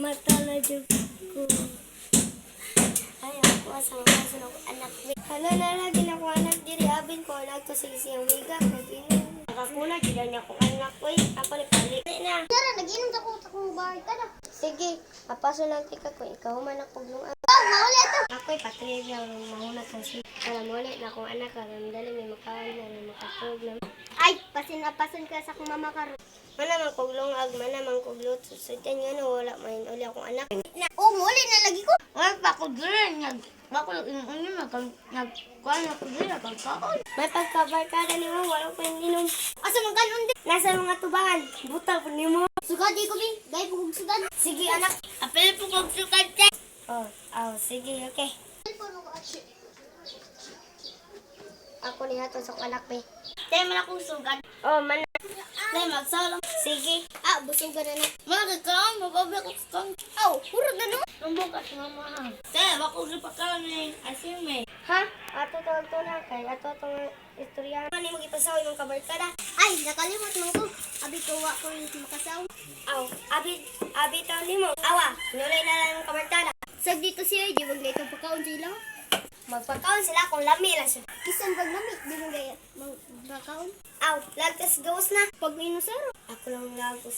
mata na dyan ko. Ay, ako sa mga sunod anak. Hala na lagi na ko anak diri. Abin ko anak to sa isang miga. Nag-inom. Nakakuna, gilan niya ko anak ko eh. Ako nagpalit na. Tara, nag-inom sa kung bakit ka na. Sige, apaso lang tika ko. Ikaw man ako lungan. Oh, mauli ito. Ako'y patrivia ng mahunat ng siya. Para muli na akong anak ka. Ramdali may makawan na may makatulog na. Ay, pasin ka sa kong mama karo. Manamang kuglungag, manamang kuglot. Susudyan nga no, wala mahin uli akong anak. Oh, mauli na lagi ko. Ay, bako dyan. Bako inom nagkuhan ako dyan. Nagkakaon. May pagkabarkada ni mo, wala ko yung inom. Asa mong kanon din? Nasa mga tubangan. Butal po ni mo. Sugad di ko bin. Gay po kong sugad. Sige anak. Apel po kong sukad dyan. Oh, sige, okay. Cellphone ko at Ako ni hato sa anak be. Tayo man akong sugad. Oh, man. Tayo magsalong. Sige. Ah, busog ka na na. Bakit ka? Mababi ko sa kang. Oh, puro na naman. Lumbog at mamahan. Tayo, bako gipakaon ni asin me. Ha? Ato to na kay ato tong istorya. Ano mo gipasaw imong kabarkada? Ay, nakalimot mo ko. Abi ko wa ko yung makasaw. Aw, abi taw nimo. Awa, nulay na lang yung kabarkada. Sag dito siya, di wag na itong pagkaon sa ilang. Magpakaon sila kung lami lang siya. Kisan pag namit, di mo gaya magpakaon. Aw, lagtas gawas na. Pag minusero. Ako lang lagos.